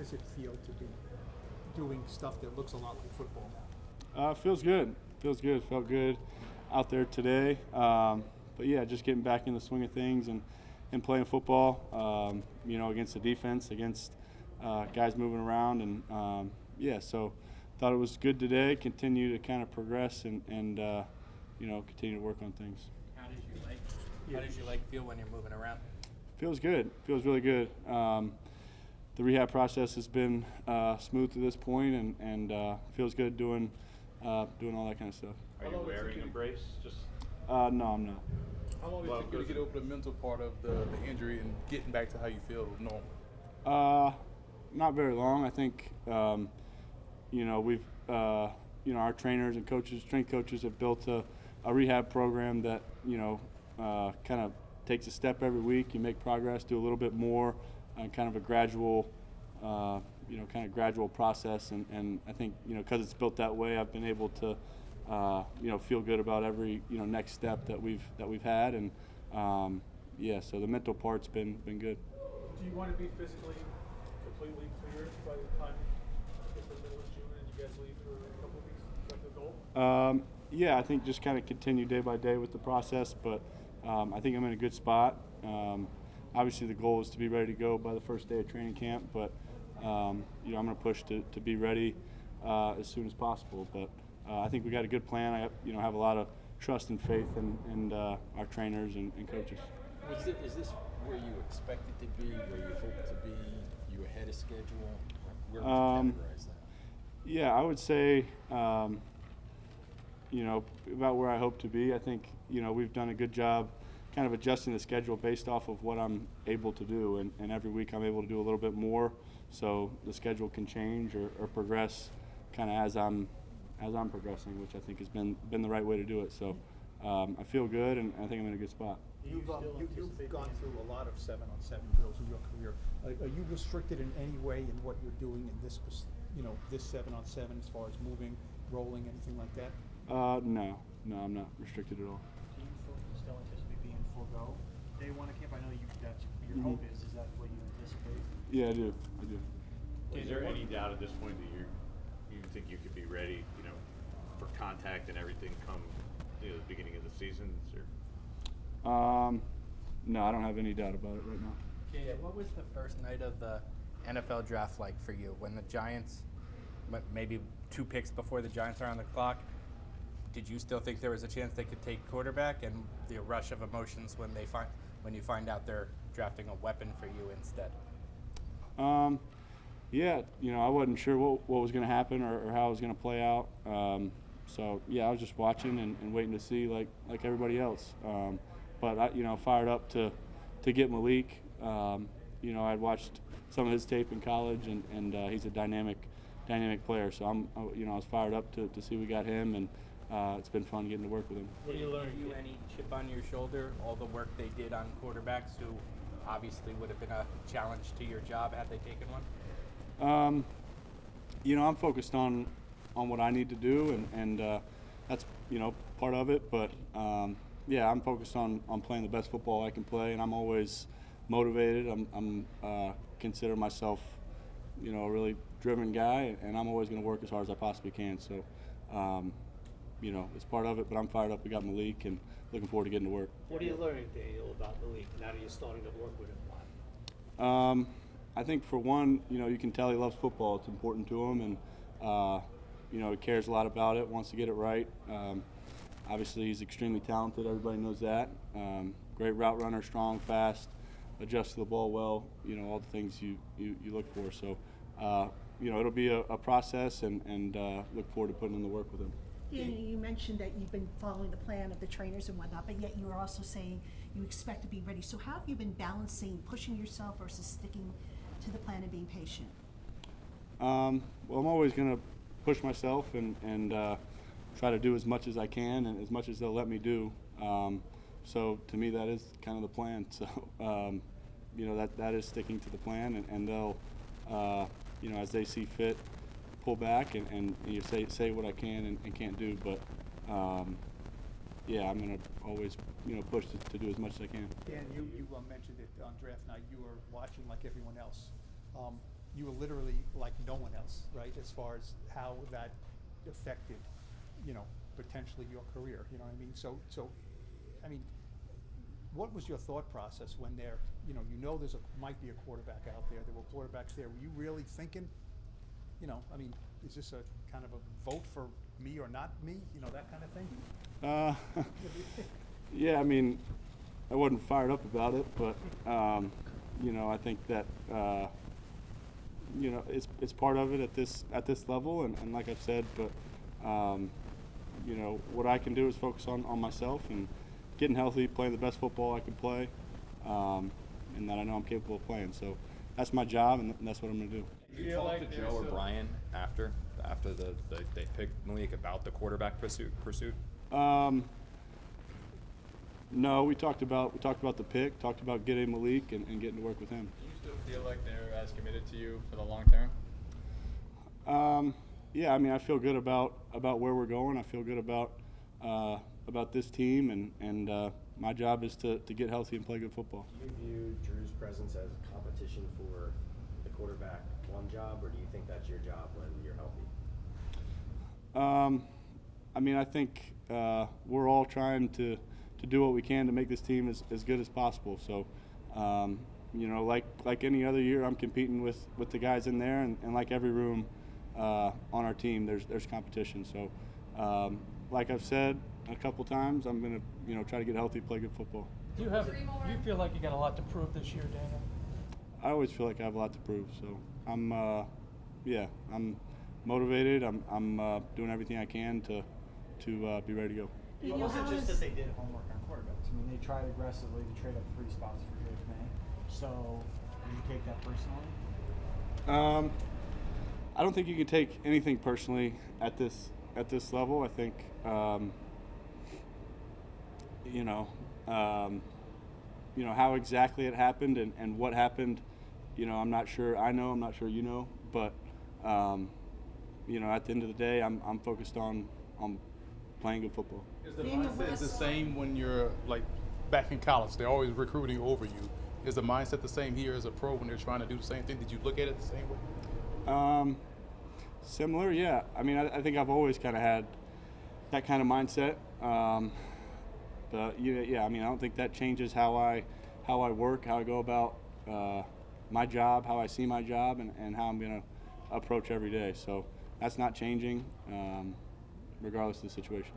does it feel to be doing stuff that looks a lot like football now? Feels good. Feels good. Felt good out there today. But yeah, just getting back in the swing of things and playing football. Against the defense, against guys moving around, and so thought it was good today. Continue to kind of progress and continue to work on things. How did you feel when you're moving around? Feels good. Feels really good. The rehab process has been smooth to this point, and feels good doing all that kind of stuff. Are you wearing a brace? No, I'm not. How long did it take you to get over the mental part of the injury and getting back to how you feel normal? Not very long. I think we've our trainers and coaches, strength coaches, have built a rehab program that kind of takes a step every week. You make progress, do a little bit more, kind of a gradual, gradual process. And I think because it's built that way, I've been able to feel good about every next step that we've had. And so the mental part's been good. Do you want to be physically completely cleared by the time you get to the middle of June and you guys leave for a couple of weeks? Is that the goal? I think just kind of continue day by day with the process, but I think I'm in a good spot. Obviously, the goal is to be ready to go by the first day of training camp, but I'm going to push to be ready as soon as possible. But I think we got a good plan. I have a lot of trust and faith in our trainers and coaches. Is this where you expected to be, where you hope to be? You ahead of schedule? Where would you categorize that? Yeah, I would say, about where I hope to be. I think, we've done a good job kind of adjusting the schedule based off of what I'm able to do. And every week I'm able to do a little bit more. So the schedule can change or progress kind of as I'm progressing, which I think has been the right way to do it. So I feel good, and I think I'm in a good spot. You've gone through a lot of 7-on-7 drills in your career. Are you restricted in any way in what you're doing in this 7-on-7 as far as moving, rolling, anything like that? No, I'm not restricted at all. Do you still anticipate being full go day one of camp? I know that's your hope is. Is that what you anticipate? Yeah, I do. Is there any doubt at this point that you think you could be ready, for contact and everything come the beginning of the season? No, I don't have any doubt about it right now. Yeah, what was the first night of the NFL draft like for you when the Giants, maybe 2 picks before the Giants are on the clock? Did you still think there was a chance they could take quarterback, and the rush of emotions when you find out they're drafting a weapon for you instead? I wasn't sure what was going to happen or how it was going to play out. I was just watching and waiting to see like everybody else. But I, fired up to get Malik. I'd watched some of his tape in college, and he's a dynamic player. So I was fired up to see we got him, and it's been fun getting to work with him. Did it give you any chip on your shoulder, all the work they did on quarterbacks who obviously would have been a challenge to your job had they taken one? I'm focused on what I need to do, and that's part of it. But I'm focused on playing the best football I can play, and I'm always motivated. I'm consider myself a really driven guy, and I'm always going to work as hard as I possibly can. So it's part of it, but I'm fired up. We got Malik, and looking forward to getting to work. What are you learning, Daniel, about Malik now that you're starting to work with him? I think for one, you can tell he loves football. It's important to him, and he cares a lot about it, wants to get it right. Obviously, he's extremely talented. Everybody knows that. Great route runner, strong, fast, adjusts to the ball well. All the things you look for. So, it'll be a process, and look forward to putting in the work with him. You mentioned that you've been following the plan of the trainers and whatnot, but yet you were also saying you expect to be ready. So how have you been balancing pushing yourself versus sticking to the plan and being patient? I'm always going to push myself and try to do as much as I can and as much as they'll let me do. So to me, that is kind of the plan. So, that is sticking to the plan, and they'll, as they see fit, pull back and say what I can and can't do. But I'm going to always push to do as much as I can. Dan, you mentioned it on draft night. You were watching like everyone else. you were literally like no one else, right? As far as how that affected, you know, potentially your career. You know what I mean? So I mean, what was your thought process when there, you know there's might be a quarterback out there. There were quarterbacks there. Were you really thinking, you know, I mean, is this a kind of a vote for me or not me? You know, that kind of thing? Yeah, I mean, I wasn't fired up about it, but you know, I think that you know, it's part of it at this level, and like I've said, but you know, what I can do is focus on myself and getting healthy, playing the best football I can play, and that I know I'm capable of playing. So that's my job, and that's what I'm going to do. Did you talk to Joe or Brian after they picked Malik about the quarterback pursuit? No, we talked about the pick, talked about getting Malik and getting to work with him. Do you still feel like they're as committed to you for the long term? Yeah, I mean, I feel good about where we're going. I feel good about this team, and my job is to get healthy and play good football. Do you view Drew's presence as competition for the quarterback one job, or do you think that's your job when you're healthy? I mean, I think we're all trying to do what we can to make this team as good as possible. So, you know, like any other year, I'm competing with the guys in there, and like every room on our team, there's competition. So, like I've said a couple times, I'm gonna, you know, try to get healthy, play good football. Do you feel like you got a lot to prove this year, Daniel? I always feel like I have a lot to prove. So I'm motivated. I'm doing everything I can to be ready to go. It wasn't just that they did homework on quarterbacks. I mean, they tried aggressively to trade up 3 spots for Drake May. So, do you take that personally? I don't think you can take anything personally at this level. I think you know how exactly it happened and what happened. You know, I'm not sure. I'm not sure you know, but you know, at the end of the day, I'm focused on playing good football. Is the mindset the same when you're like back in college? They're always recruiting over you. Is the mindset the same here as a pro when they're trying to do the same thing? Did you look at it the same way? Similar, yeah. I mean, I think I've always kind of had that kind of mindset. But yeah, I mean, I don't think that changes how I work, how I go about my job, how I see my job, and how I'm going to approach every day. So that's not changing, regardless of the situation.